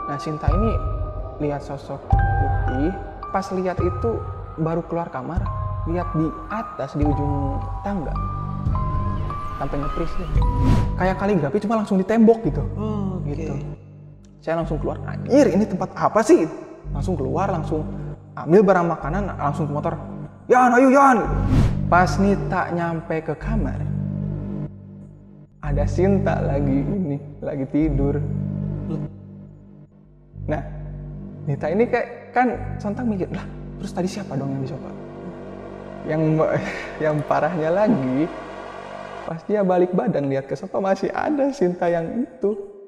Nah Sinta ini lihat sosok putih, pas lihat itu baru keluar kamar, lihat di atas di ujung tangga sampai nge-freeze deh. Kayak kaligrafi cuma langsung di tembok gitu. Gitu. Saya langsung keluar, anjir ini tempat apa sih? Langsung keluar, langsung ambil barang makanan, langsung ke motor. Yan, ayo Yan. Pas Nita nyampe ke kamar, ada Sinta lagi tidur. Nah, Nita ini kayak kan sontak mikir, lah terus tadi siapa dong yang di sofa? Yang parahnya lagi, pas dia balik badan lihat ke sofa masih ada Sinta yang itu.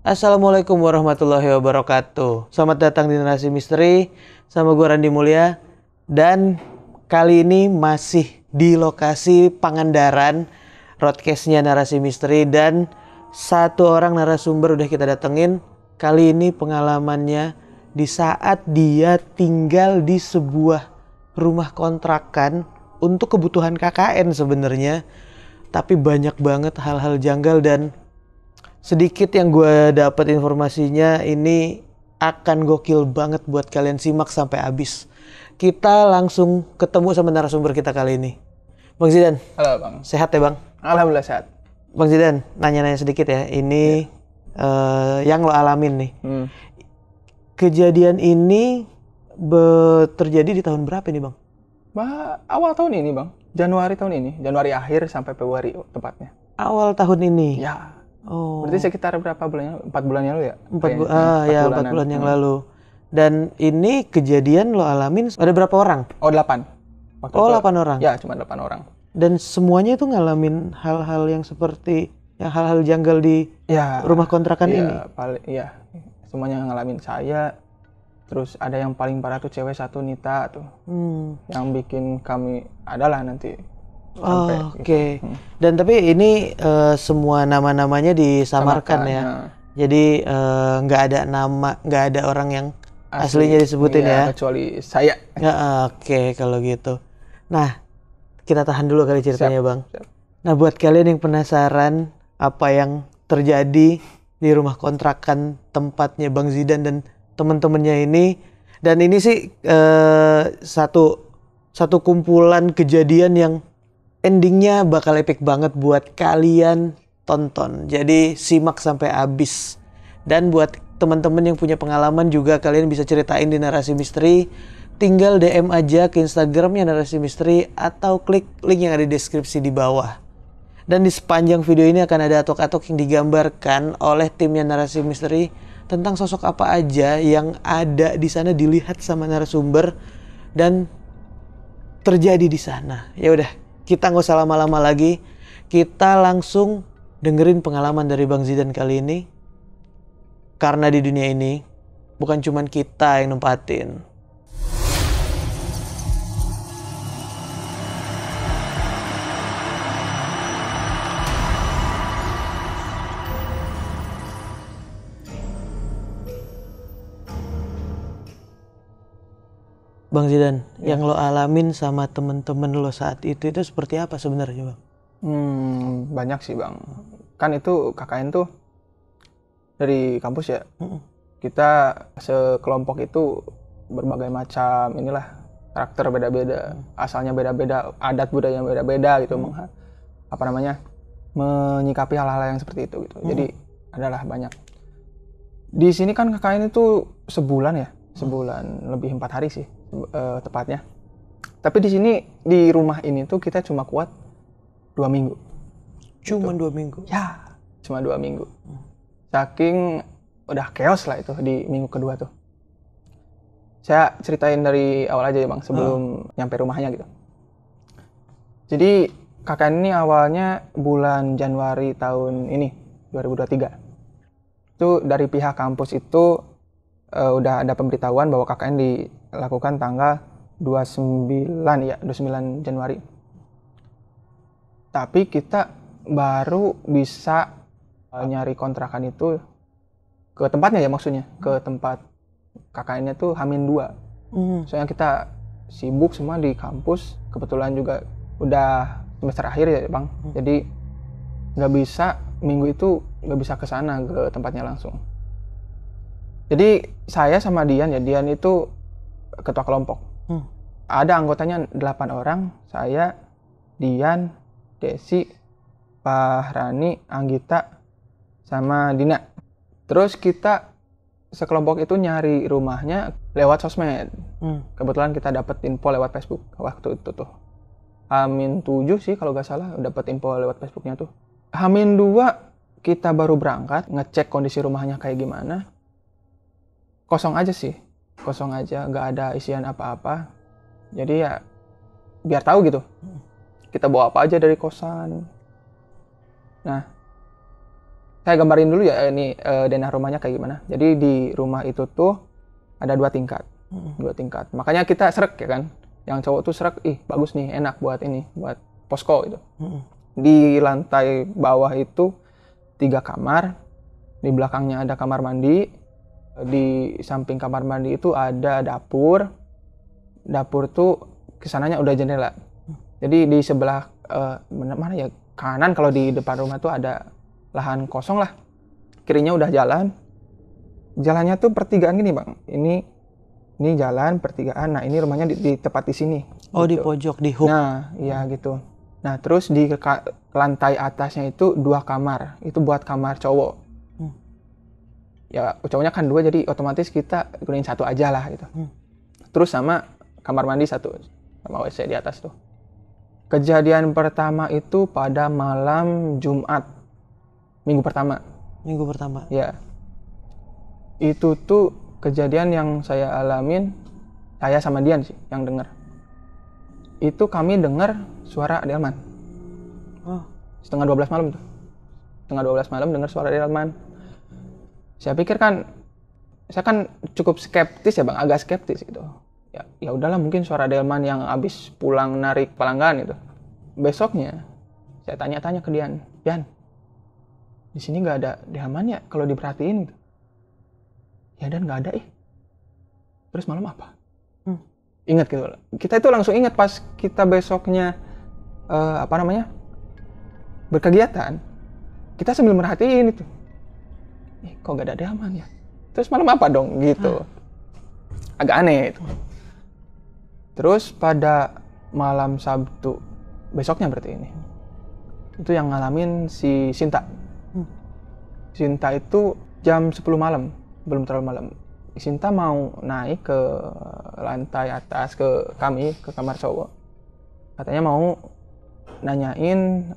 Assalamualaikum warahmatullahi wabarakatuh. Selamat datang di Narasi Misteri. Sama gue Randy Mulya. Dan kali ini masih di lokasi Pangandaran, broadcastnya Narasi Misteri. Dan satu orang narasumber udah kita datengin. Kali ini pengalamannya di saat dia tinggal di sebuah rumah kontrakan untuk kebutuhan KKN sebenarnya. Tapi banyak banget hal-hal janggal dan sedikit yang gue dapat informasinya ini akan gokil banget buat kalian simak sampai habis. Kita langsung ketemu sama narasumber kita kali ini. Bang Zidan. Halo Bang. Sehat ya Bang? Alhamdulillah sehat. Bang Zidan, nanya-nanya sedikit ya. Ini yang lo alamin nih. Kejadian ini terjadi di tahun berapa nih Bang? Awal tahun ini Bang. Januari tahun ini. Januari akhir sampai Februari tepatnya. Awal tahun ini? Ya. Oh. Berarti sekitar berapa bulannya? 4 bulan yang lalu ya? 4 bulan yang lalu. Dan ini kejadian lo alamin ada berapa orang? Oh 8. 8 orang? Ya, cuma 8 orang. Dan semuanya itu ngalamin hal-hal yang seperti yang hal-hal janggal di rumah kontrakan ini? Iya, semuanya ngalamin saya. Terus ada yang paling parah tuh cewek satu, Nita tuh. Yang bikin kami adalah nanti. Oke. Dan tapi ini semua nama-namanya disamarkan ya. Jadi nggak ada nama, nggak ada orang yang aslinya disebutin ya. Kecuali saya. Oke, kalau gitu. Nah, kita tahan dulu kali ceritanya Bang. Siap. Nah, buat kalian yang penasaran apa yang terjadi di rumah kontrakan tempatnya Bang Zidan dan teman-temannya ini, dan ini sih satu kumpulan kejadian yang endingnya bakal epic banget buat kalian tonton. Jadi simak sampai habis. Dan buat teman-teman yang punya pengalaman juga kalian bisa ceritain di Narasi Misteri. Tinggal DM aja ke Instagramnya Narasi Misteri atau klik link yang ada di deskripsi di bawah. Dan di sepanjang video ini akan ada atok-atok yang digambarkan oleh timnya Narasi Misteri tentang sosok apa aja yang ada di sana dilihat sama narasumber dan terjadi di sana. Ya udah. Kita nggak usah lama-lama lagi, kita langsung dengerin pengalaman dari Bang Zidan kali ini. Karena di dunia ini, bukan cuma kita yang nempatin. Bang Zidan, yang lo alamin sama temen-temen lo saat itu seperti apa sebenarnya Bang? Banyak sih Bang. Kan itu KKN tuh dari kampus ya. Kita sekelompok itu berbagai macam karakter beda-beda, asalnya beda-beda, adat budaya beda-beda gitu. Menyikapi hal-hal yang seperti itu gitu. Jadi adalah banyak. Di sini kan KKN itu sebulan ya, sebulan lebih 4 hari sih. Tepatnya. Tapi di sini di rumah ini tuh kita cuma kuat 2 minggu. Cuma gitu. 2 minggu? Ya, cuma 2 minggu. Saking udah chaos lah itu di minggu kedua tuh. Saya ceritain dari awal aja ya Bang, sebelum nyampe rumahnya gitu. Jadi KKN ini awalnya bulan Januari tahun ini, 2023. Itu dari pihak kampus itu udah ada pemberitahuan bahwa KKN dilakukan tanggal 29 Januari. Tapi kita baru bisa nyari kontrakan itu ke tempatnya ya, maksudnya ke tempat KKN-nya tuh H-2. Soalnya kita sibuk semua di kampus, kebetulan juga udah semester akhir ya Bang. Jadi nggak bisa, minggu itu nggak bisa ke sana ke tempatnya langsung. Jadi saya sama Dian ya, Dian itu ketua kelompok. Ada anggotanya 8 orang, saya, Dian, Desi, Pahrani, Anggita, sama Dina. Terus kita sekelompok itu nyari rumahnya lewat sosmed. Kebetulan kita dapat info lewat Facebook waktu itu tuh. H-7 sih kalau nggak salah dapat info lewat Facebooknya tuh. H-2 kita baru berangkat, ngecek kondisi rumahnya kayak gimana. Kosong aja sih, kosong aja, nggak ada isian apa-apa. Jadi ya biar tahu gitu, kita bawa apa aja dari kosan. Nah, saya gambarin dulu ya ini denah rumahnya kayak gimana. Jadi di rumah itu tuh ada 2 tingkat. 2 tingkat. Makanya kita srek ya kan. Yang cowok tuh srek, bagus nih, enak buat ini, buat posko itu. Di lantai bawah itu 3 kamar. Di belakangnya ada kamar mandi. Di samping kamar mandi itu ada dapur. Dapur tuh kesananya udah jendela. Jadi di sebelah mana ya, kanan kalau di depan rumah tuh ada lahan kosong lah, kirinya udah jalan. Jalannya tuh pertigaan gini Bang. Ini jalan pertigaan. Nah ini rumahnya di tepat di sini. Oh gitu. Di pojok, di hook. Nah iya gitu. Nah terus di lantai atasnya itu 2 kamar. Itu buat kamar cowok. Ya cowoknya kan 2, jadi otomatis kita gunain 1 aja lah gitu. Terus sama kamar mandi 1 sama WC di atas tuh. Kejadian pertama itu pada malam Jumat. Minggu pertama. Ya. Itu tuh kejadian yang saya alamin, saya sama Dian sih yang dengar. Itu kami dengar suara delman. Setengah 12 malam tuh. Setengah 12 malam dengar suara delman. Saya pikir kan, saya kan cukup skeptis ya Bang, agak skeptis gitu. Ya udahlah, mungkin suara delman yang habis pulang narik pelanggan itu. Besoknya saya tanya-tanya ke Dian, di sini nggak ada delman ya kalau diperhatiin gitu. Ya dan nggak ada Terus malam apa? Ingat gitu. Kita itu langsung ingat pas kita besoknya berkegiatan. Kita sambil merhatiin itu. Kok nggak ada delman ya? Terus malam apa dong gitu. Agak aneh itu. Terus pada malam Sabtu besoknya berarti ini. Itu yang ngalamin si Sinta. Sinta itu jam 10 malam, belum terlalu malam. Sinta mau naik ke lantai atas ke kami, ke kamar cowok. Katanya mau nanyain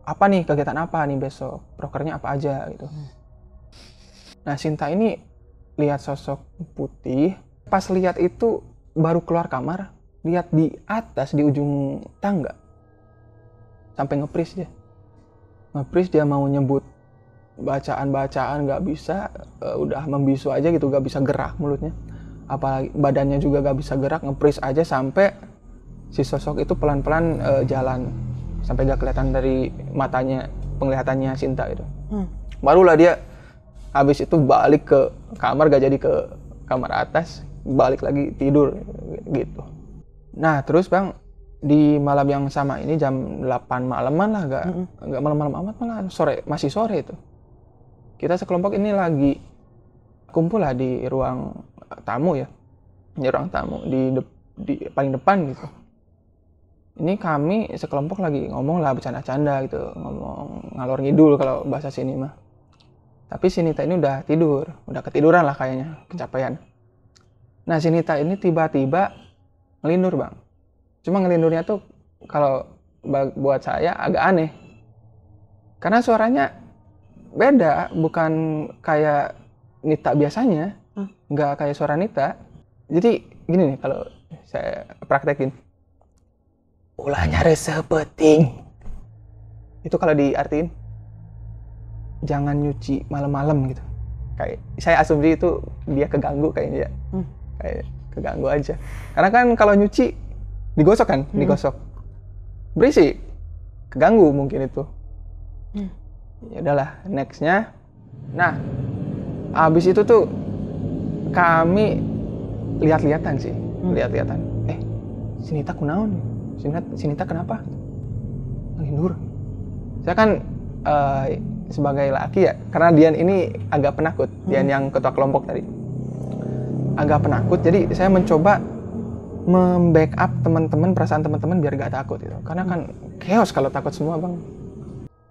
apa nih, kegiatan apa nih besok, prokernya apa aja gitu. Nah Sinta ini lihat sosok putih, pas lihat itu baru keluar kamar, lihat di atas di ujung tangga. Sampai ngepris dia mau nyebut bacaan nggak bisa, udah membisu aja gitu, nggak bisa gerak mulutnya, apalagi badannya juga nggak bisa gerak, ngepris aja sampai si sosok itu pelan-pelan jalan sampai nggak kelihatan dari matanya, penglihatannya Sinta itu. Barulah dia habis itu balik ke kamar, gak jadi ke kamar atas, balik lagi tidur gitu. Nah terus Bang, di malam yang sama ini jam 8 malaman lah, nggak malam-malam amat, malah masih sore itu. Kita sekelompok ini lagi kumpul lah di ruang tamu ya, di ruang tamu di paling depan gitu. Ini kami sekelompok lagi ngomong lah, bercanda-canda gitu, ngomong ngalor ngidul kalau bahasa sini mah. Tapi si Nita ini udah ketiduran lah kayaknya, kecapean. Nah si Nita ini tiba-tiba ngelindur Bang. Cuma ngelindurnya tuh kalau buat saya agak aneh. Karena suaranya beda, bukan kayak Nita biasanya. Nggak kayak suara Nita. Jadi gini nih kalau saya praktekin. Ulahnya resah peting. Itu kalau diartiin, jangan nyuci malam-malam gitu. Kayak saya asumsi itu dia keganggu kayaknya ya. Kayak keganggu aja. Karena kan kalau nyuci digosok kan, digosok. Berisik. Keganggu mungkin itu. Ya udahlah, nextnya. Nah, Abis itu tuh kami lihat-lihatan sih, lihat-lihatan. Sinita kunaon? Sinita kenapa? Lindur. Saya kan sebagai laki ya, karena Dian ini agak penakut. Dian yang ketua kelompok tadi. Agak penakut, jadi saya mencoba membackup teman-teman, perasaan teman-teman biar gak takut gitu. Karena kan chaos kalau takut semua, Bang.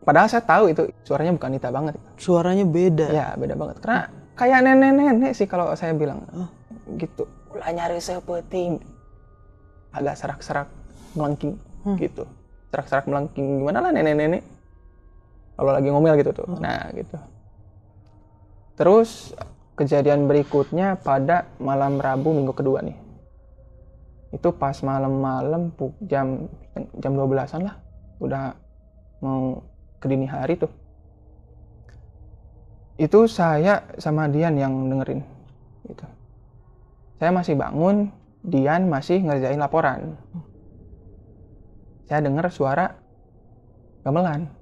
Padahal saya tahu itu suaranya bukan Nita banget. Suaranya beda. Ya, beda banget. Karena kayak nenek-nenek sih kalau saya bilang. Gitu. Ulah nyari sepeting. Agak serak-serak melengking gitu. Serak-serak melengking gimana lah nenek-nenek. Kalau lagi ngomel gitu tuh. Nah, gitu. Terus kejadian berikutnya pada malam Rabu minggu kedua nih. Itu pas malam-malam jam 12-an lah. Udah mau ke dini hari tuh. Itu saya sama Dian yang dengerin gitu. Saya masih bangun, Dian masih ngerjain laporan. Saya dengar suara gamelan.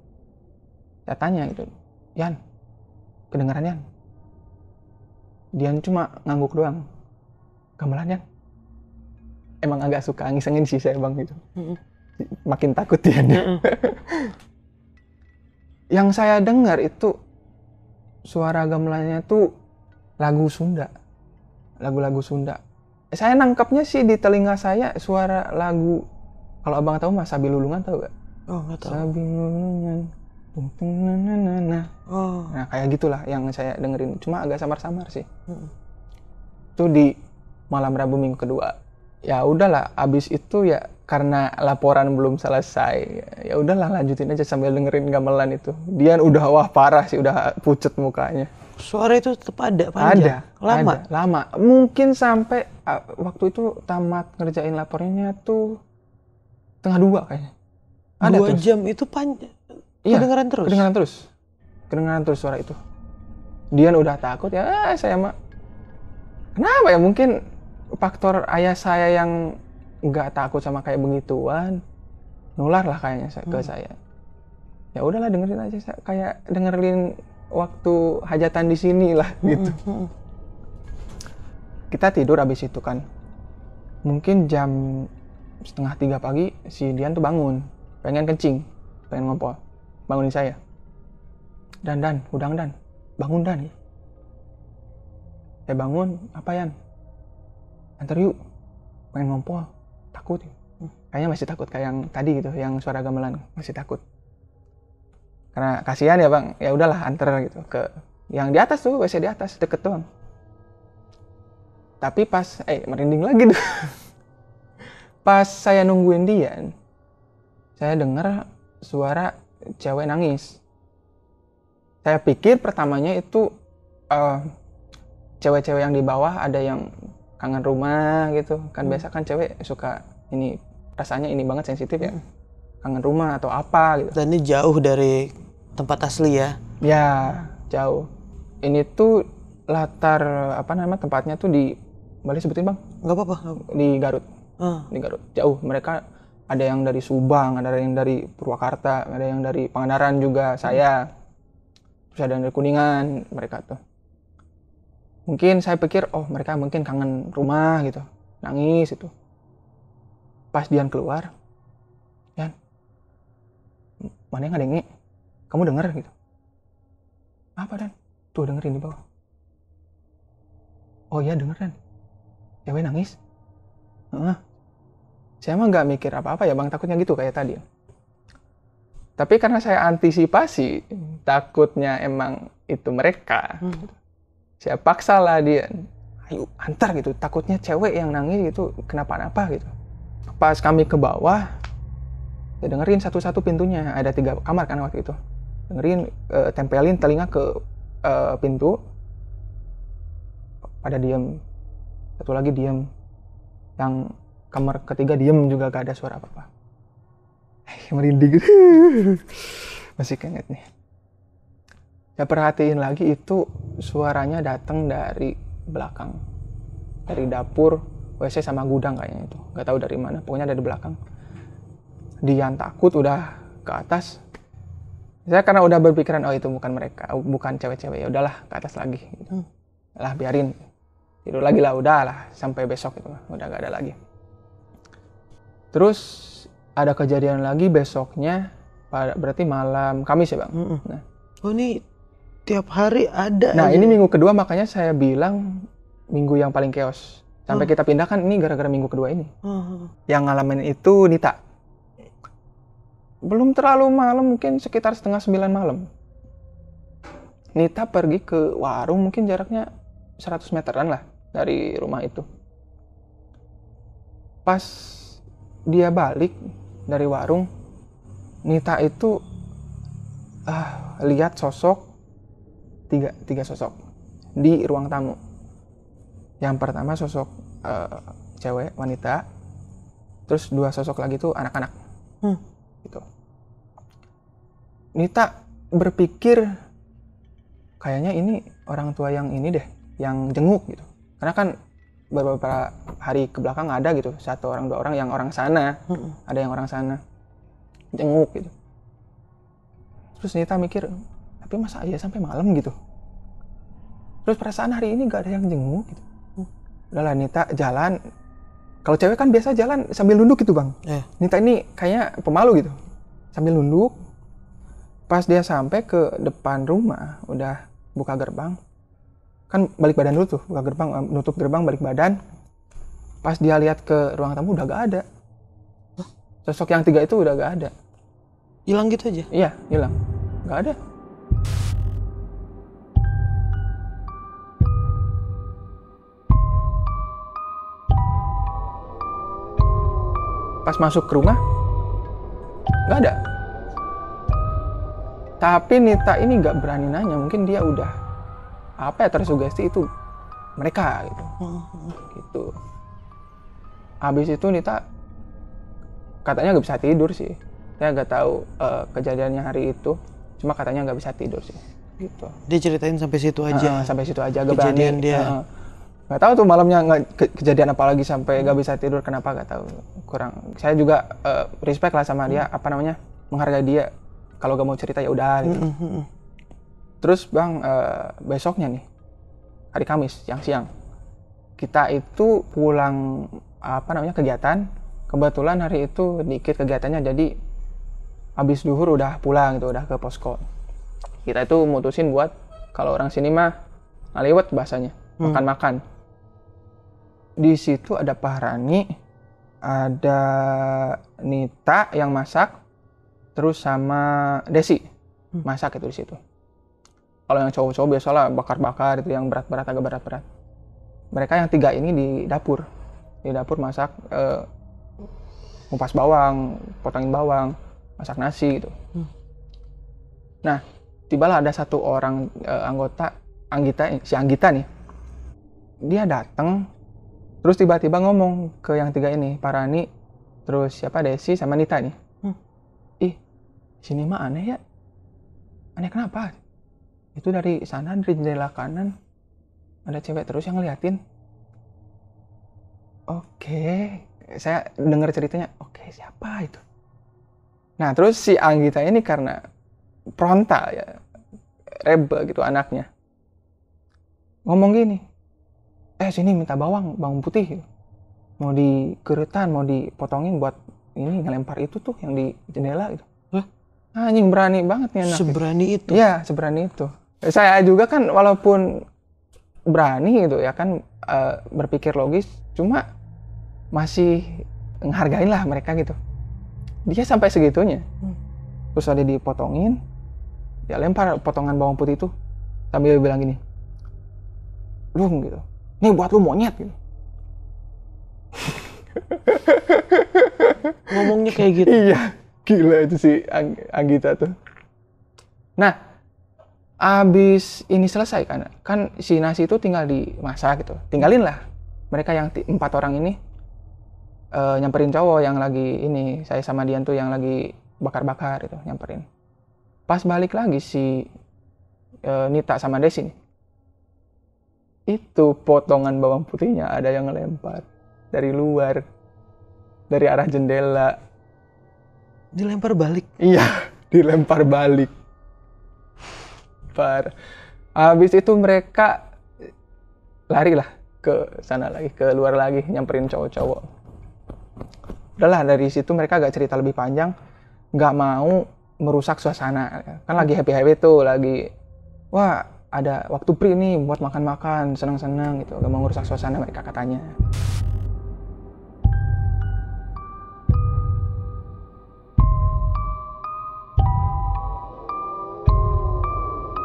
Saya tanya gitu, Yan, kedengeran Yan? Dian cuma ngangguk doang. Gamelan Yan? Emang agak suka ngisengin sih saya, Bang, gitu. Makin takut Dian. Yang saya dengar itu suara gamelannya tuh lagu Sunda. Lagu-lagu Sunda. Saya nangkapnya sih di telinga saya suara lagu, kalau abang tahu Mas Sabi Lulungan, tahu gak? Oh, nggak tahu. Sabi Lulungan. Nah, kayak gitulah yang saya dengerin. Cuma agak samar-samar sih. Itu di malam Rabu minggu kedua. Ya udahlah, abis itu ya karena laporan belum selesai, ya udahlah lanjutin aja sambil dengerin gamelan itu. Dian udah wah parah sih, udah pucet mukanya. Suara itu tetap ada, panjang. Lama. Lama. Mungkin sampai waktu itu tamat ngerjain laporannya tuh 1:30 kayaknya. Ada 2 jam itu panjang. Iya, Kedengeran terus. Kedengeran terus suara itu. Dian udah takut ya, saya mah. Kenapa ya? Mungkin faktor ayah saya yang nggak takut sama kayak begituan, nular lah kayaknya ke saya. Ya udahlah dengerin aja, kayak dengerin waktu hajatan di sini lah gitu. Kita tidur abis itu kan. Mungkin jam 2:30 pagi si Dian tuh bangun, pengen kencing, pengen ngompol, bangunin saya. Dan, udang Dan, bangun Dan. Saya bangun, apa Yan? Antar yuk, pengen ngompol. Takut ya. Kayaknya masih takut kayak yang tadi gitu, yang suara gamelan, masih takut. Karena kasihan ya Bang, ya udahlah antar gitu ke yang di atas tuh, WC di atas, deket doang. Tapi pas, merinding lagi tuh. Pas saya nungguin Dian, saya dengar suara cewek nangis. Saya pikir pertamanya itu cewek-cewek yang di bawah ada yang kangen rumah gitu kan. Biasa kan cewek suka ini, rasanya ini banget sensitif ya, kangen rumah atau apa gitu. Dan ini jauh dari tempat asli ya? Ya jauh. Ini tuh latar tempatnya tuh di, boleh sebutin Bang? Nggak apa-apa. Di Garut. Di Garut jauh. Mereka ada yang dari Subang, ada yang dari Purwakarta, ada yang dari Pangandaran juga, saya. Terus ada yang dari Kuningan, mereka tuh. Mungkin saya pikir, mereka mungkin kangen rumah gitu, nangis itu. Pas Dian keluar, Dian, mana yang ngadenge? Kamu denger gitu? Apa Dan? Tuh dengerin di bawah. Oh iya denger Dan, cewek nangis. Saya mah nggak mikir apa-apa ya Bang, takutnya gitu kayak tadi. Tapi karena saya antisipasi, takutnya emang itu mereka. Saya paksa lah dia, ayo antar gitu, takutnya cewek yang nangis gitu kenapa-napa gitu. Pas kami ke bawah, saya dengerin satu-satu pintunya, ada 3 kamar kan waktu itu. Dengerin, tempelin telinga ke pintu, pada diem, satu lagi diem, yang kamar ketiga diem juga gak ada suara apa-apa. Merinding gitu. Masih keinget nih. Saya perhatiin lagi itu suaranya datang dari belakang. Dari dapur, WC sama gudang kayaknya itu. Gak tahu dari mana, pokoknya dari belakang. Dian takut udah ke atas. Saya karena udah berpikiran itu bukan mereka, bukan cewek-cewek, ya udahlah ke atas lagi gitu. lah biarin tidur lagi lah, udah lah sampai besok itu udah gak ada lagi. Terus ada kejadian lagi besoknya, berarti malam Kamis ya Bang. Nah, Oh ini tiap hari ada nah aja. ini minggu kedua, makanya saya bilang minggu yang paling chaos. Sampai kita pindahkan ini gara-gara minggu kedua ini. Yang ngalamin itu Nita. Belum terlalu malam, mungkin sekitar 8:30 malam. Nita pergi ke warung, mungkin jaraknya 100 meteran lah dari rumah itu. Pas dia balik dari warung, Nita itu lihat sosok tiga sosok di ruang tamu. Yang pertama sosok cewek wanita, terus 2 sosok lagi tuh anak-anak. Gitu. Nita berpikir kayaknya ini orang tua yang ini deh, yang jenguk gitu. Karena kan beberapa hari ke belakang ada gitu, 1 orang 2 orang yang orang sana, ada yang orang sana jenguk gitu. Terus Nita mikir, tapi masa iya sampai malam gitu. Terus perasaan hari ini gak ada yang jenguk gitu. Udahlah Nita jalan. Kalau cewek kan biasa jalan sambil nunduk gitu Bang. Nita ini kayaknya pemalu gitu, sambil nunduk. Pas dia sampai ke depan rumah, udah buka gerbang, kan balik badan dulu tuh, buka gerbang, nutup gerbang, balik badan. Pas dia lihat ke ruang tamu udah gak ada. Sosok yang 3 itu udah gak ada. Hilang gitu aja? Iya, hilang. Gak ada. Pas masuk ke rumah, gak ada. Tapi Nita ini gak berani nanya, mungkin dia udah tersugesti itu mereka gitu. Gitu. Habis itu Nita katanya gak bisa tidur sih. Saya gak tahu kejadiannya hari itu, cuma katanya gak bisa tidur sih. Gitu. Dia ceritain sampai situ aja. Sampai situ aja, gak kejadian berani. Dia. Gak tahu tuh malamnya kejadian apa lagi sampai gak bisa tidur, kenapa gak tahu. Kurang. Saya juga respect lah sama dia, menghargai dia. Kalau gak mau cerita ya udah gitu. Terus Bang, besoknya nih, hari Kamis siang-siang, kita itu pulang kegiatan. Kebetulan hari itu dikit kegiatannya, jadi habis duhur udah pulang gitu, udah ke posko. Kita itu mutusin buat, kalau orang sini mah ngaliwet bahasanya, makan-makan. Di situ ada Pahrani, ada Nita yang masak, terus sama Desi masak itu di situ. Kalau yang cowok-cowok biasalah bakar-bakar itu, yang berat-berat, agak berat-berat. Mereka yang 3 ini di dapur masak, ngupas bawang, potongin bawang, masak nasi gitu. Nah, tibalah ada 1 orang anggota si Anggita nih. Dia datang, terus tiba-tiba ngomong ke yang 3 ini, Pahrani, terus Desi sama Nita nih. Sini mah aneh ya. Aneh kenapa? Itu dari sana, dari jendela kanan, ada cewek terus yang ngeliatin. Oke, saya dengar ceritanya. Oke, siapa itu? Nah, terus si Anggita ini karena frontal ya, rebel gitu anaknya. Ngomong gini, sini minta bawang putih. Mau dikeretan, mau dipotongin buat ini ngelempar itu tuh yang di jendela gitu. Anjing, berani banget nih anak. Seberani itu? Iya, seberani itu. Saya juga kan walaupun berani gitu ya kan, berpikir logis, cuma masih ngehargain lah mereka gitu. Dia sampai segitunya. Terus ada dipotongin, dia lempar potongan bawang putih itu sambil bilang gini, gitu, nih buat lu monyet gitu. Ngomongnya kayak gitu? Iya. Gila itu si Anggita tuh. Nah, abis ini selesai kan si nasi itu tinggal dimasak gitu. Tinggalin lah. Mereka yang 4 orang ini nyamperin cowok yang lagi ini, saya sama Dian tuh yang lagi bakar-bakar itu, nyamperin. Pas balik lagi si Nita sama Desi nih, itu potongan bawang putihnya ada yang ngelempar dari luar, dari arah jendela. Dilempar balik? Iya, dilempar balik. Habis itu mereka lari lah ke sana lagi, ke luar lagi, nyamperin cowok-cowok. Udahlah, dari situ mereka agak cerita lebih panjang, nggak mau merusak suasana. Kan lagi happy-happy tuh, lagi wah ada waktu free nih buat makan-makan, senang-senang gitu. Gak mau merusak suasana mereka katanya.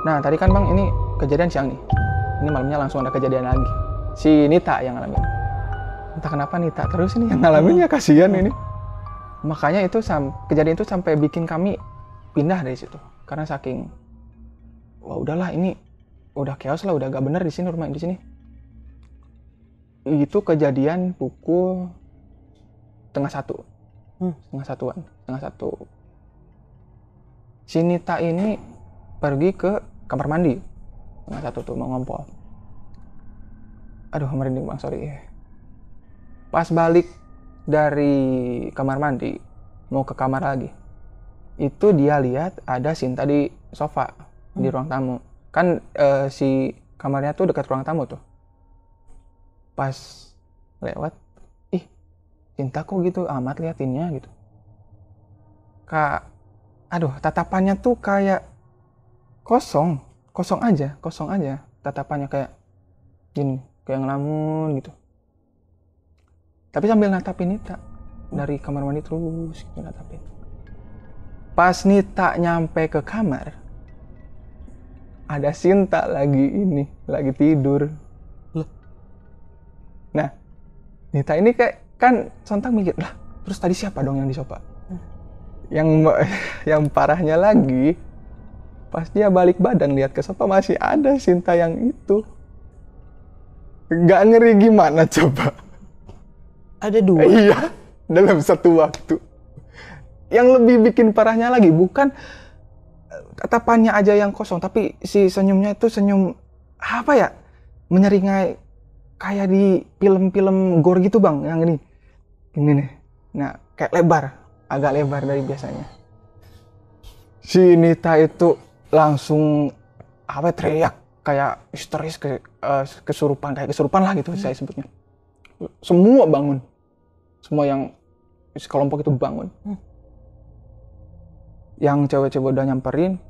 Nah tadi kan bang, ini kejadian siang nih. Ini malamnya langsung ada kejadian lagi. Si Nita yang ngalamin. Entah kenapa Nita terus ini yang ngalamin, ya kasihan ini. Makanya itu kejadian itu sampai bikin kami pindah dari situ. Karena saking, wah udahlah ini udah chaos lah, udah gak bener di sini, rumah di sini. Itu kejadian pukul 12:30. Setengah satu. Si Nita ini pergi ke kamar mandi. 1:30 tuh mau ngompol. Aduh merinding bang, sorry. Pas balik dari kamar mandi mau ke kamar lagi, itu dia lihat ada Sinta di sofa di ruang tamu. Kan si kamarnya tuh dekat ruang tamu tuh. Pas lewat, ih Sinta kok gitu amat liatinnya gitu. Aduh tatapannya tuh kayak kosong aja tatapannya, kayak gini, kayak ngelamun gitu. Tapi sambil natapin Nita dari kamar mandi terus gitu natapin. Pas Nita nyampe ke kamar, ada Sinta lagi tidur. Nah, Nita ini kayak kan sontak mikir, lah terus tadi siapa dong yang di sofa? Yang parahnya lagi, pas dia balik badan lihat ke sofa masih ada Sinta yang itu. Gak ngeri gimana coba? Ada 2? Iya, dalam satu waktu. Yang lebih bikin parahnya lagi, bukan tatapannya aja yang kosong, tapi si senyumnya itu senyum, apa ya, menyeringai, kayak di film-film gore gitu bang, yang ini nih. Nah, kayak agak lebar dari biasanya. Si Nita itu langsung teriak kayak histeris, kesurupan lah gitu saya sebutnya. Semua bangun, semua yang sekelompok itu bangun. Yang cewek-cewek udah nyamperin,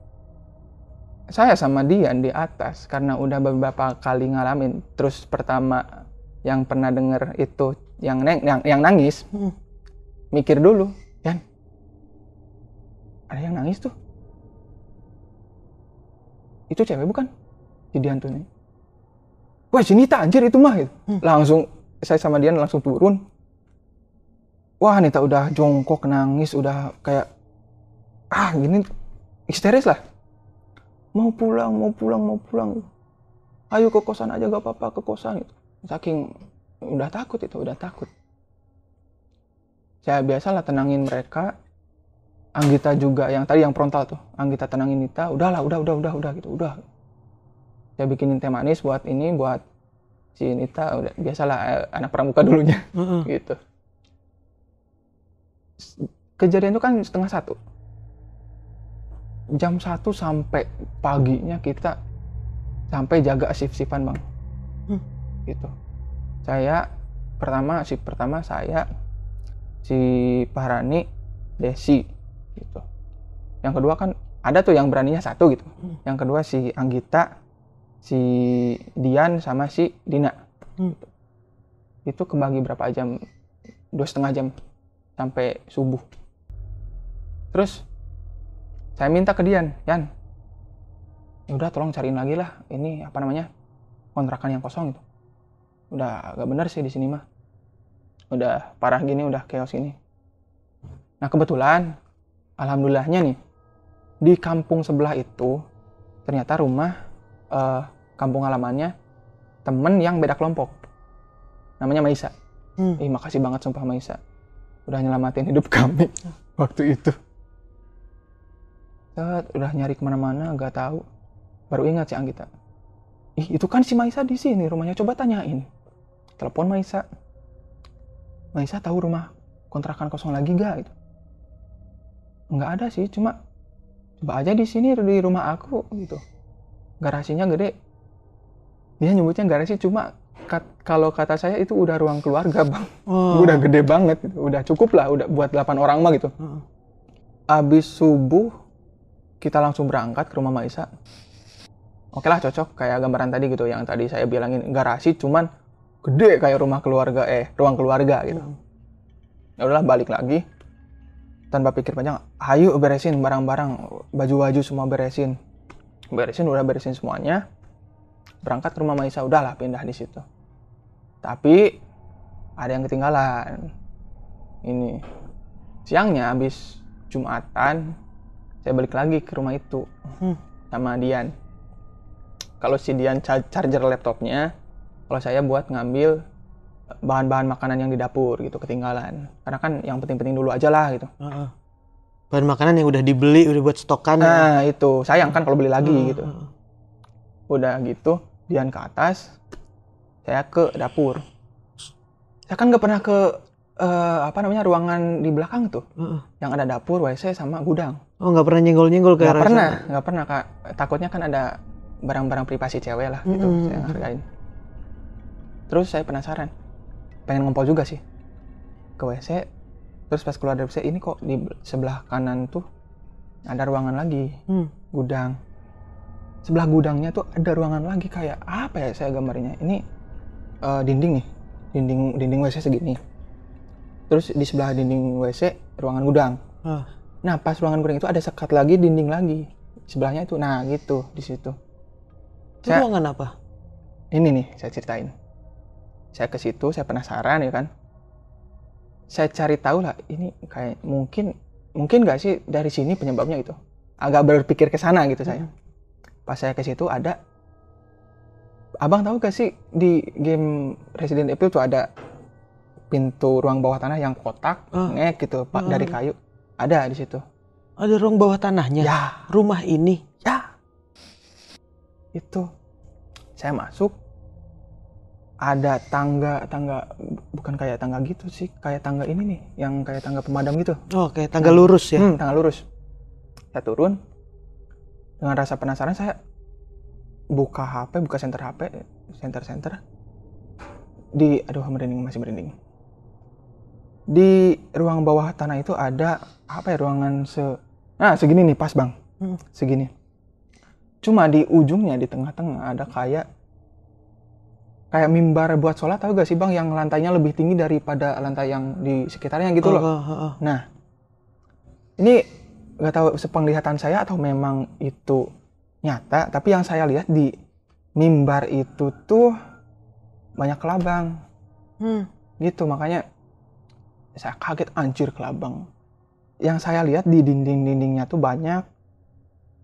saya sama Dian di atas karena udah beberapa kali ngalamin. Terus pertama yang pernah denger itu yang nangis, mikir dulu, Yan, ada yang nangis tuh. Itu cewek bukan? Si Dian tuh nih. Wah si Nita anjir itu mah gitu. Langsung saya sama Dian langsung turun. Wah Nita udah jongkok nangis, udah kayak gini histeris lah. Mau pulang. Ayo ke kosan aja gak apa-apa, ke kosan gitu. Saking udah takut. Saya biasalah tenangin mereka. Anggita juga yang tadi yang frontal tuh. Anggita tenangin Nita, udah gitu, udah. Saya bikinin teh manis buat si Nita, udah biasalah anak pramuka dulunya. Gitu. Kejadian itu kan 12:30. Jam 1 sampai paginya kita sampai jaga shift-shiftan bang. Gitu. Shift pertama saya, si Pahrani, Desi gitu. Yang kedua kan ada tuh yang beraninya 1 gitu. Yang kedua si Anggita, si Dian sama si Dina. Gitu. Itu kebagi berapa jam? 2,5 jam sampai subuh. Terus saya minta ke Dian, Yan, udah tolong cariin lagi lah ini kontrakan yang kosong itu. Udah agak bener sih di sini mah. Udah parah gini, udah chaos ini. Nah kebetulan, alhamdulillahnya nih, di kampung sebelah itu ternyata rumah kampung halamannya temen yang beda kelompok. Namanya Maisa. Makasih banget sumpah Maisa. Udah nyelamatin hidup kami waktu itu. Udah nyari kemana-mana, gak tahu. Baru ingat si Anggita. Itu kan si Maisa di sini rumahnya, coba tanyain. Telepon Maisa. Maisa tahu rumah kontrakan kosong lagi gak? Gitu. Nggak ada sih, cuma coba aja di sini di rumah aku gitu. Garasinya gede. Dia nyebutnya garasi, cuma kalau kata saya itu udah ruang keluarga, Bang. Udah gede banget gitu. Udah cukup lah, udah buat 8 orang mah gitu. Abis subuh kita langsung berangkat ke rumah Maisa. Oke lah, cocok kayak gambaran tadi gitu, yang tadi saya bilangin garasi cuman gede kayak ruang keluarga gitu. Ya udahlah, balik lagi tanpa pikir panjang, ayo beresin barang-barang, baju-baju semua beresin semuanya. Berangkat ke rumah Maisa, udahlah pindah di situ. Tapi ada yang ketinggalan. Ini siangnya habis Jumatan, saya balik lagi ke rumah itu sama Dian. Kalau si Dian charger laptopnya, kalau saya buat ngambil bahan-bahan makanan yang di dapur gitu, ketinggalan. Karena kan yang penting-penting dulu aja lah gitu. Bahan makanan yang udah dibeli, udah buat stokan. Nah itu, sayang kan kalau beli lagi gitu. Udah gitu, Dian ke atas, saya ke dapur. Saya kan nggak pernah ke ruangan di belakang tuh, yang ada dapur, WC sama gudang. Oh, nggak pernah nyenggol-nyenggol ke arah sana? Nggak pernah, Kak. Takutnya kan ada barang-barang privasi cewek lah gitu, saya hargain. Terus saya penasaran, pengen ngompol juga sih ke WC. Terus pas keluar dari WC, ini kok di sebelah kanan tuh ada ruangan lagi, gudang. Sebelah gudangnya tuh ada ruangan lagi, kayak apa ya saya gambarnya. Ini dinding nih, dinding WC segini. Terus di sebelah dinding WC ruangan gudang. Nah pas ruangan gudang itu ada sekat lagi, dinding lagi sebelahnya itu. Nah gitu di situ. Itu ruangan apa? Ini nih saya ceritain. Saya ke situ, saya penasaran ya kan. Saya cari tahu lah, ini kayak mungkin nggak sih dari sini penyebabnya itu. Agak berpikir ke sana gitu saya. Pas saya ke situ ada, abang tahu gak sih di game Resident Evil tuh ada pintu ruang bawah tanah yang kotak, ngek gitu, Pak, dari kayu. Ada di situ. Ada ruang bawah tanahnya? Ya. Rumah ini? Ya. Itu. Saya masuk. Ada tangga, bukan kayak tangga gitu sih, kayak tangga ini nih, yang kayak tangga pemadam gitu. Oh, kayak tangga lurus ya? Tangga lurus. Saya turun. Dengan rasa penasaran saya buka HP, buka center HP, center. Masih merinding. Di ruang bawah tanah itu ada apa ya, ruangan segini nih pas, Bang. Segini. Cuma di ujungnya, di tengah-tengah ada kayak mimbar buat sholat, tahu gak sih, Bang, yang lantainya lebih tinggi daripada lantai yang di sekitarnya gitu loh. Nah, ini gak tahu sepenglihatan saya atau memang itu nyata, tapi yang saya lihat di mimbar itu tuh banyak kelabang. Gitu, makanya saya kaget, anjir kelabang. Yang saya lihat di dinding-dindingnya tuh banyak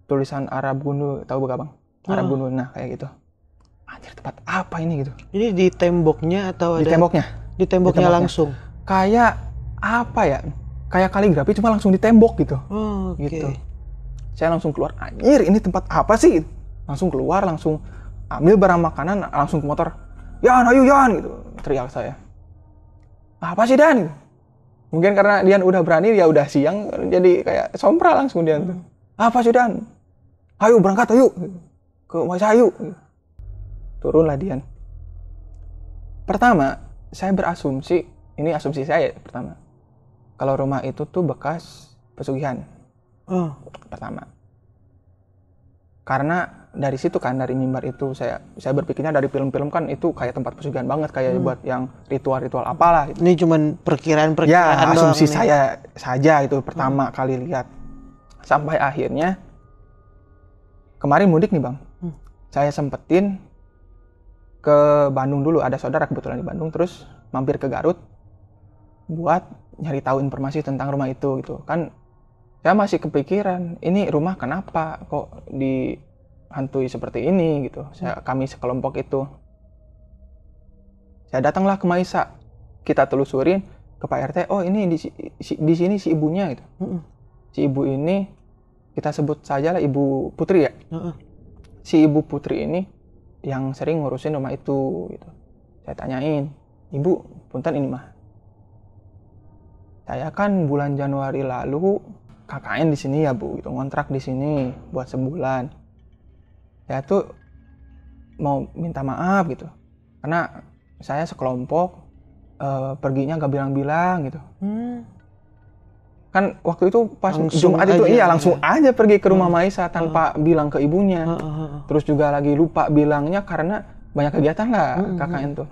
tulisan Arab Gundul, tahu gak, Bang? Arab Gundul, nah kayak gitu. Anjir, tempat apa ini gitu? Ini di temboknya atau di ada? Di temboknya langsung? Kayak apa ya? Kayak kaligrafi cuma langsung di tembok gitu. Gitu. Saya langsung keluar, anjir ini tempat apa sih? Langsung keluar, langsung ambil barang makanan, langsung ke motor. Yan, ayo Yan, gitu. Teriak saya. Apa sih Dan? Mungkin karena Dian udah berani, ya udah siang, jadi kayak sompral langsung Dian tuh. Apa sih Dan? Ayo berangkat, ayo. Ke Maisa, ayo. Turunlah Dian. Pertama, saya berasumsi, ini asumsi saya pertama. Kalau rumah itu tuh bekas pesugihan. Pertama. Karena dari situ kan, dari mimbar itu saya berpikirnya dari film-film kan itu kayak tempat pesugihan banget, kayak buat yang ritual-ritual apalah gitu. Ini cuman perkiraan ya, asumsi saya saja itu pertama kali lihat. Sampai akhirnya kemarin mudik nih, Bang. Saya sempetin ke Bandung dulu, ada saudara kebetulan di Bandung, terus mampir ke Garut buat nyari tahu informasi tentang rumah itu gitu. Kan saya masih kepikiran, ini rumah kenapa kok dihantui seperti ini gitu. Kami sekelompok itu. Saya datanglah ke Maisa. Kita telusurin ke Pak RT, oh ini di sini si ibunya gitu. Si ibu ini kita sebut saja lah Ibu Putri ya. Si Ibu Putri ini yang sering ngurusin rumah itu gitu. Saya tanyain, Ibu, punten ini mah. Saya kan bulan Januari lalu KKN di sini ya Bu, gitu, ngontrak di sini buat sebulan. Saya tuh mau minta maaf gitu. Karena saya sekelompok perginya gak bilang-bilang gitu. Kan waktu itu pas Langsung Jumat itu aja, langsung aja pergi ke rumah Maisa tanpa bilang ke ibunya. Terus juga lagi lupa bilangnya karena banyak kegiatan lah KKN tuh.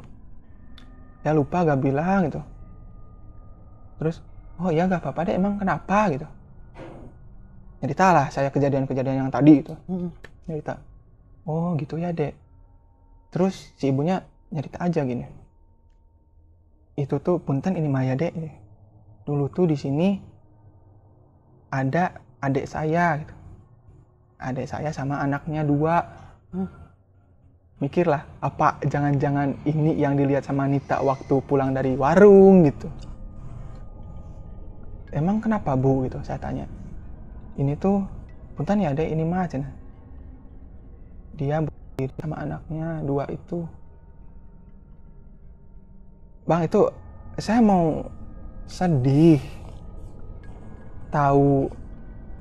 Ya lupa gak bilang gitu. Terus, oh ya gak apa-apa deh, emang kenapa gitu. Cerita lah saya kejadian-kejadian yang tadi gitu. Cerita, oh gitu ya dek. Terus si ibunya nyerita aja gini. Itu tuh punten ini Maya dek. Dulu tuh di sini ada adik saya gitu. Adik saya sama anaknya 2. Mikirlah, apa jangan-jangan ini yang dilihat sama Nita waktu pulang dari warung gitu. Emang kenapa Bu gitu, saya tanya. Ini tuh punten ya dek, ini mah cina. Dia berdiri sama anaknya 2 itu. Bang, itu saya mau sedih.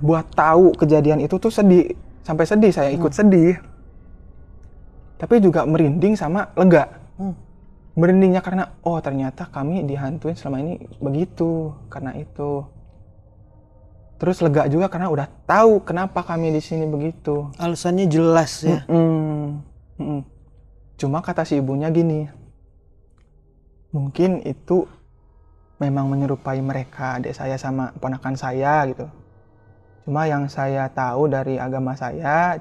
Buat tahu kejadian itu tuh sedih. Sampai sedih, saya ikut sedih. Tapi juga merinding sama lega. Merindingnya karena, oh ternyata kami dihantuin selama ini begitu. Karena itu. Terus lega juga karena udah tahu kenapa kami di sini begitu. Alasannya jelas ya. Cuma kata si ibunya gini, mungkin itu memang menyerupai mereka, adik saya sama ponakan saya gitu. Cuma yang saya tahu dari agama saya,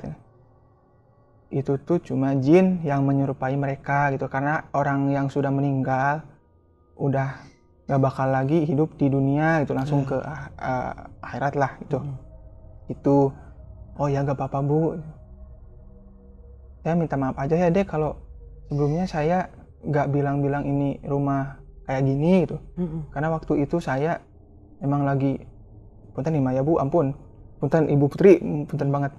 itu tuh cuma jin yang menyerupai mereka gitu. Karena orang yang sudah meninggal udah gak bakal lagi hidup di dunia gitu, langsung ke akhirat lah gitu. Itu, oh ya gak apa-apa Bu. Saya minta maaf aja ya dek kalau sebelumnya saya gak bilang-bilang ini rumah kayak gini gitu. Karena waktu itu saya emang lagi, punten nih Maya Bu, ampun. Punten Ibu Putri, punten banget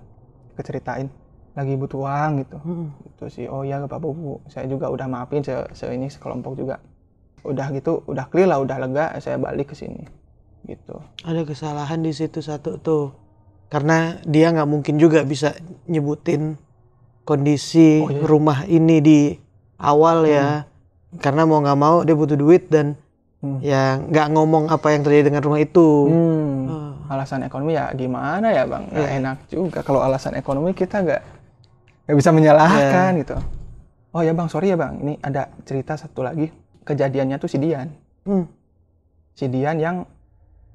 keceritain. Lagi butuh uang gitu. Gitu sih, oh ya gak apa-apa Bu. Saya juga udah maafin ini sekelompok juga. Udah gitu, udah clear lah, udah lega, saya balik ke sini. Gitu. Ada kesalahan di situ satu tuh. Karena dia nggak mungkin juga bisa nyebutin kondisi rumah ini di awal ya. Karena mau nggak mau dia butuh duit dan ya nggak ngomong apa yang terjadi dengan rumah itu. Alasan ekonomi ya gimana ya Bang, nggak enak juga kalau alasan ekonomi kita nggak bisa menyalahkan gitu. Oh ya Bang, sorry ya Bang, ini ada cerita satu lagi. Kejadiannya tuh si Dian. Si Dian yang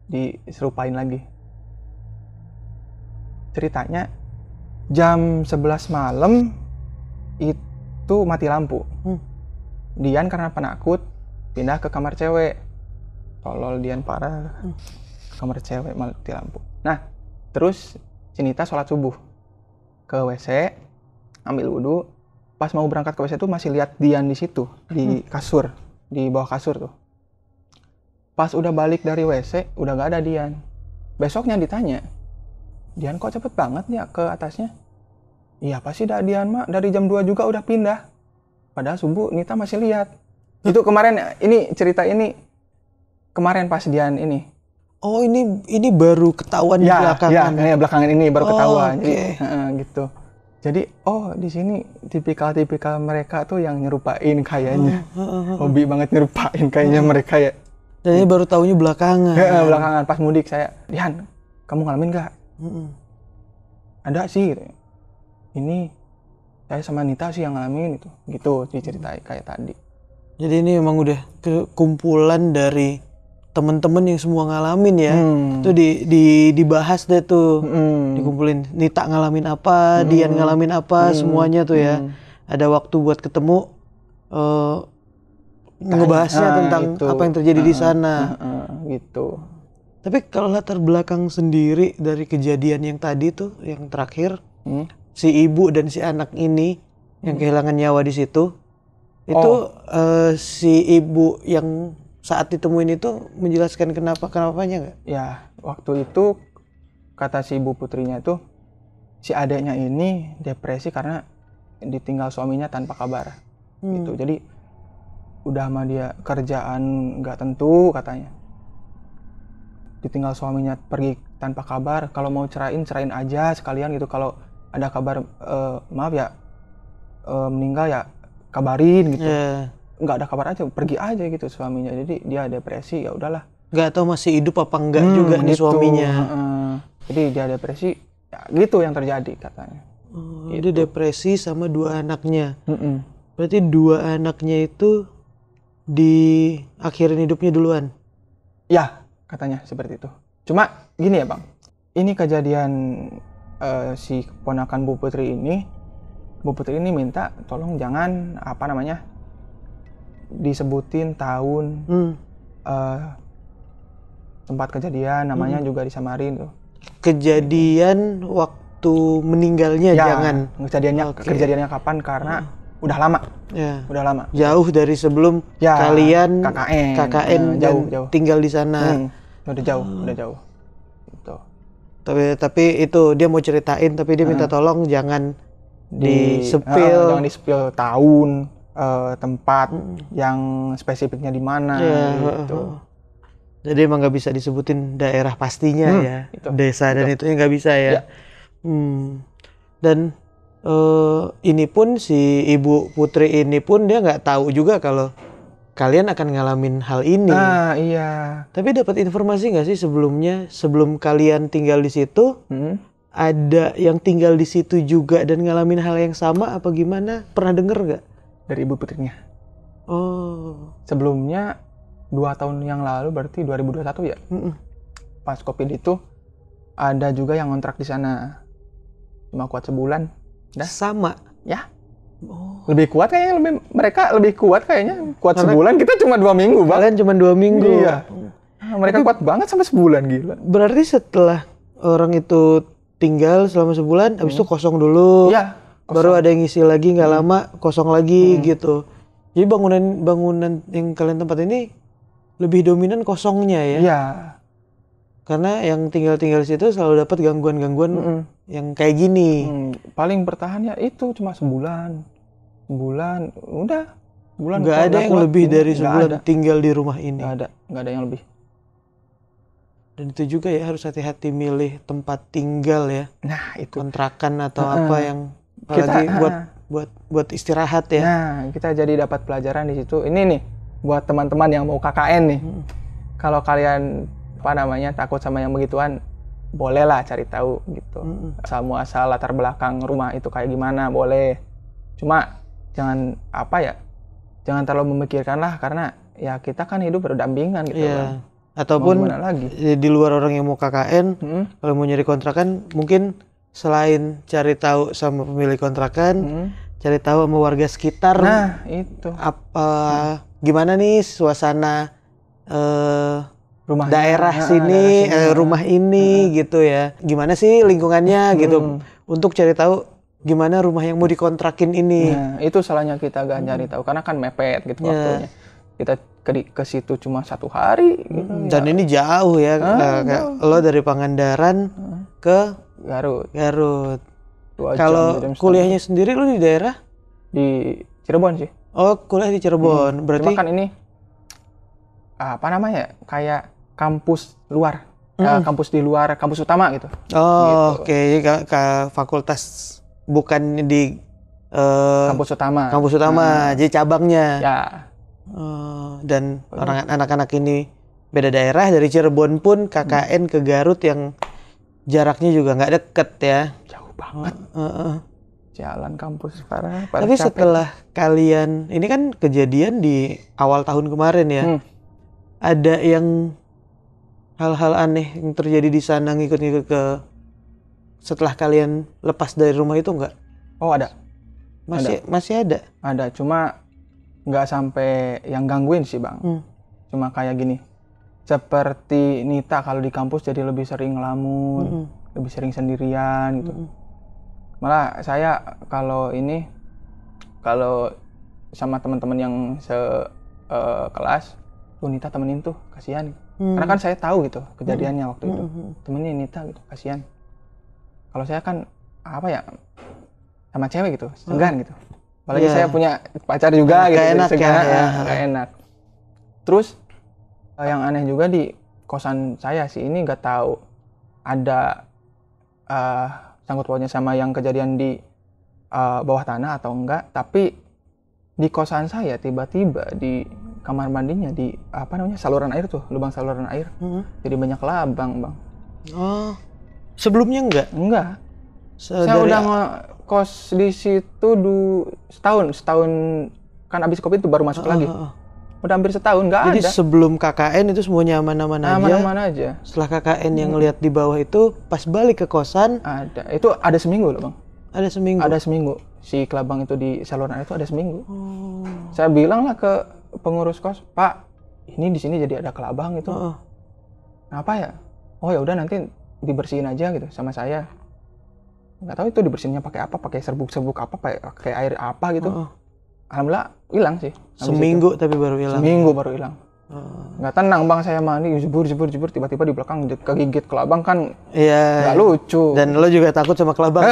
diserupain lagi. Ceritanya jam 11 malam itu mati lampu. Dian karena penakut pindah ke kamar cewek. Tolol Dian parah. Kamar cewek mati lampu. Nah, terus Cinita sholat subuh ke WC, ambil wudhu. Pas mau berangkat ke WC tuh masih lihat Dian di situ, di kasur, di bawah kasur tuh. Pas udah balik dari WC, udah gak ada Dian. Besoknya ditanya, Dian kok cepet banget ya ke atasnya? Iya pasti dah Dian mah dari jam 2 juga udah pindah. Padahal subuh Nita masih lihat. Itu kemarin, ini cerita ini kemarin pas Dian ini. Oh ini baru ketahuan di belakangan. Ya belakangan ini baru ketahuan. Okay. Jadi gitu. Jadi di sini tipikal mereka tuh yang nyerupain kayaknya. Hobi banget nyerupain kayaknya mereka ya. Dan ini baru tahunya belakangan. Belakangan pas mudik saya, Dian, kamu ngalamin gak? Ada sih gitu. Ini saya sama Nita sih yang ngalamin itu. Gitu diceritain kayak tadi. Jadi ini memang udah kekumpulan dari temen-temen yang semua ngalamin ya. Itu dibahas deh tuh. Dikumpulin Nita ngalamin apa, Dian ngalamin apa, semuanya tuh ya. Ada waktu buat ketemu ngebahasnya tentang itu. Apa yang terjadi di sana. Gitu. Tapi kalau latar belakang sendiri dari kejadian yang tadi tuh, yang terakhir, si ibu dan si anak ini yang kehilangan nyawa di situ, itu si ibu yang saat ditemuin itu menjelaskan kenapanya nggak? Ya, waktu itu kata si ibu putrinya itu, si adeknya ini depresi karena ditinggal suaminya tanpa kabar. Gitu. Jadi udah sama dia kerjaan nggak tentu katanya. Ditinggal suaminya pergi tanpa kabar. Kalau mau cerain aja sekalian gitu. Kalau ada kabar maaf ya meninggal ya kabarin gitu. Ya. Nggak ada kabar aja, pergi aja gitu suaminya. Jadi dia depresi, ya udahlah. Nggak tahu masih hidup apa enggak juga nih gitu. suaminya. Jadi dia depresi, ya gitu yang terjadi katanya. Dia depresi sama 2 anaknya. Mm-mm. Berarti 2 anaknya itu diakhirin hidupnya duluan. Ya, katanya seperti itu. Cuma gini ya Bang, ini kejadian si keponakan Bu Putri ini minta tolong jangan disebutin tahun tempat kejadian, namanya juga disamarin tuh. Kejadian waktu meninggalnya Ya, jangan. kejadiannya kapan karena udah lama. Ya. Udah lama. Jauh dari sebelum Ya, kalian KKN dan jauh. tinggal di sana. Udah jauh. Gitu. Tapi itu dia mau ceritain, tapi dia minta tolong jangan jangan di-spill tahun, tempat yang spesifiknya di mana gitu. Jadi emang nggak bisa disebutin daerah pastinya ya, itu. desa dan itu nggak bisa ya. Ya. Dan ini pun si Ibu Putri ini pun dia nggak tahu juga kalau kalian akan ngalamin hal ini. Nah, iya. Tapi dapat informasi nggak sih sebelum kalian tinggal di situ, ada yang tinggal di situ juga dan ngalamin hal yang sama apa gimana? Pernah denger nggak? Dari Ibu Putrinya. Oh. Sebelumnya 2 tahun yang lalu, berarti 2021 ya. Pas COVID itu ada juga yang ngontrak di sana. Cuma kuat sebulan. Dah. Sama. Ya. Lebih kuat kayaknya, mereka lebih kuat kayaknya. Kuat sebulan, kita cuma 2 minggu, Bang. Kalian cuma 2 minggu. Iya. Mereka kuat banget sampai sebulan, gila. Berarti setelah orang itu tinggal selama sebulan, habis itu kosong dulu. Iya. Baru ada yang ngisi lagi, nggak lama kosong lagi gitu. Jadi bangunan yang kalian tempat ini lebih dominan kosongnya ya. Iya. Karena yang tinggal di situ selalu dapat gangguan-gangguan yang kayak gini. Paling bertahan ya itu cuma sebulan, udah. Nggak ada yang lebih dari sebulan tinggal di rumah ini. Nggak ada yang lebih. Dan itu juga ya harus hati-hati milih tempat tinggal ya. Nah itu. Kontrakan atau apa yang apalagi buat istirahat ya. Nah kita jadi dapat pelajaran di situ. Ini nih buat teman-teman yang mau KKN nih. Kalau kalian takut sama yang begituan, bolehlah cari tahu gitu. Asal latar belakang rumah itu kayak gimana boleh. Cuma jangan terlalu memikirkan lah, karena ya kita kan hidup berdampingan gitu kan. Ataupun di luar orang yang mau KKN, kalau mau nyari kontrakan mungkin selain cari tahu sama pemilik kontrakan, cari tahu sama warga sekitar. Nah itu. Gimana nih suasana rumahnya, daerah sini, rumah ini gitu ya. Gimana sih lingkungannya gitu. Untuk cari tahu gimana rumah yang mau dikontrakin ini. Nah, itu salahnya kita gak nyari tahu karena kan mepet gitu waktunya. Kita ke situ cuma 1 hari gitu. Dan ini jauh ya. Jauh. Lo dari Pangandaran ke Garut. Kalau kuliahnya sendiri lo di daerah? Di Cirebon sih. Oh, kuliah di Cirebon. Berarti cuma kan ini kayak kampus luar. Kampus di luar kampus utama gitu. Oh, gitu. Oke. Fakultas bukan di kampus utama. Kampus utama, jadi cabangnya. Ya. Dan anak-anak ini beda daerah, dari Cirebon pun KKN ke Garut yang jaraknya juga nggak deket ya. Jauh banget. Jalan kampus parah. Tapi capek. Setelah kalian, ini kan kejadian di awal tahun kemarin ya. Ada yang hal-hal aneh yang terjadi di sana ngikut-ngikut setelah kalian lepas dari rumah itu nggak? Oh ada. Masih ada? Ada, cuma nggak sampai yang gangguin sih Bang. Cuma kayak gini. Seperti Nita kalau di kampus jadi lebih sering ngelamun, lebih sering sendirian gitu. Malah saya kalau sama teman-teman yang kelas, Nita temenin tuh, kasihan. Karena kan saya tahu gitu kejadiannya waktu itu. Temenin Nita gitu, kasihan. Kalau saya kan sama cewek gitu, segan gitu. Apalagi saya punya pacar juga gitu, enak gak enak. Terus yang aneh juga di kosan saya sih, ini nggak tahu ada sangkut pautnya sama yang kejadian di bawah tanah atau enggak, tapi di kosan saya tiba-tiba di kamar mandinya di saluran air tuh, lubang saluran air. Jadi banyak labang, Bang. Oh. Sebelumnya enggak? Saya udah ngekos di situ setahun kan abis COVID itu baru masuk lagi. Udah hampir setahun nggak ada. Jadi sebelum KKN itu semuanya aman-aman aja. Aman-aman aja. Setelah KKN yang ngeliat di bawah itu, pas balik ke kosan ada. Itu ada seminggu loh, Bang. Ada seminggu. Ada seminggu. Si kelabang itu di saluran air itu ada seminggu. Saya bilang lah ke pengurus kos, Pak, ini di sini jadi ada kelabang itu. Kenapa ya? Oh ya udah nanti dibersihin aja gitu sama saya. Nggak tahu itu dibersihinnya pakai apa, pakai serbuk-serbuk apa, pakai air apa gitu. Alhamdulillah hilang sih. Seminggu tapi baru hilang. Seminggu baru hilang. Nggak tenang, Bang, saya mandi jebur tiba-tiba di belakang kegigit kelabang kan. Iya. Nggak lucu. Dan lo juga takut sama kelabang.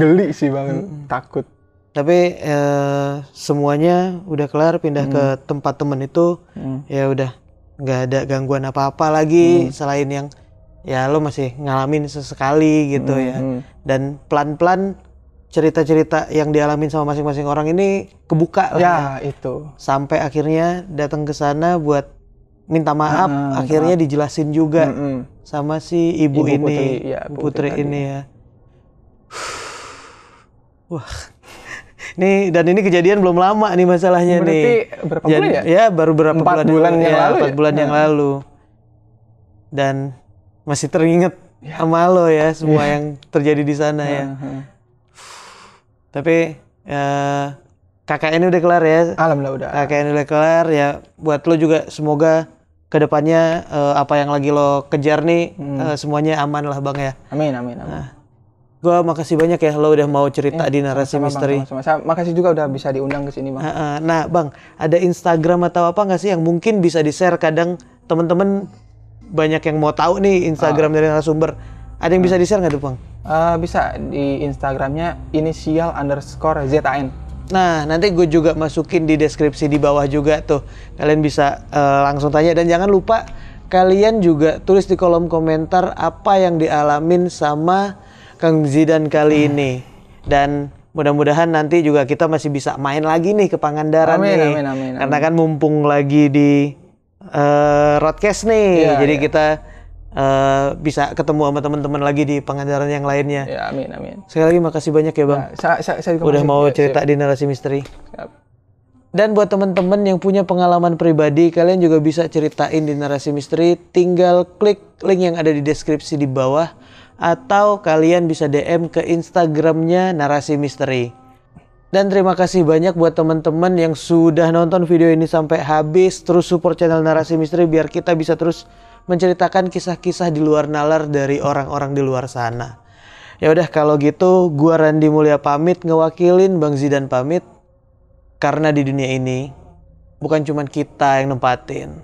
Geli sih, Bang. Takut. Tapi semuanya udah kelar, pindah ke tempat temen itu. Ya udah nggak ada gangguan apa-apa lagi selain yang ya lo masih ngalamin sesekali gitu ya. Dan pelan-pelan cerita-cerita yang dialamin sama masing-masing orang ini kebuka lah. Ya, itu. Sampai akhirnya datang ke sana buat minta maaf, akhirnya dijelasin juga sama si ibu ini, Putri ini ya. Wah. Dan ini kejadian belum lama nih masalahnya. Berarti berapa bulan ya? Ya, baru berapa 4 bulan yang lalu. 4 bulan yang lalu. Dan masih teringat sama lo ya semua yang terjadi di sana ya. Tapi KKN udah kelar ya. Alhamdulillah udah. KKN udah kelar ya. Buat lo juga semoga kedepannya apa yang lagi lo kejar nih semuanya aman lah, Bang ya. Amin. Nah, gue makasih banyak ya lo udah mau cerita di Narasi Misteri. Sama. Makasih juga udah bisa diundang ke sini, Bang. Nah, Bang, ada Instagram atau apa nggak sih yang mungkin bisa di-share? Kadang temen-temen banyak yang mau tahu nih Instagram dari narasumber. Ada yang bisa di-share nggak tuh, Bang? Bisa di Instagramnya inisial_ZAN. Nah, nanti gue juga masukin di deskripsi di bawah juga tuh. Kalian bisa langsung tanya. Dan jangan lupa kalian juga tulis di kolom komentar apa yang dialamin sama Kang Zidan kali ini. Dan mudah-mudahan nanti juga kita masih bisa main lagi nih ke Pangandaran nih. Amin. Karena kan mumpung lagi di Roadcast nih. Jadi kita bisa ketemu sama teman-teman lagi di Pangandaran yang lainnya. Ya, amin. Sekali lagi makasih banyak ya, Bang. Saya juga udah mau cerita di Narasi Misteri. Dan buat teman-teman yang punya pengalaman pribadi, kalian juga bisa ceritain di Narasi Misteri. Tinggal klik link yang ada di deskripsi di bawah, atau kalian bisa DM ke Instagramnya Narasi Misteri. Dan terima kasih banyak buat teman-teman yang sudah nonton video ini sampai habis. Terus support channel Narasi Misteri biar kita bisa terus menceritakan kisah-kisah di luar nalar dari orang-orang di luar sana. Ya udah kalau gitu, gua Randy Mulya pamit ngewakilin Bang Zidan pamit. Karena di dunia ini bukan cuma kita yang nempatin,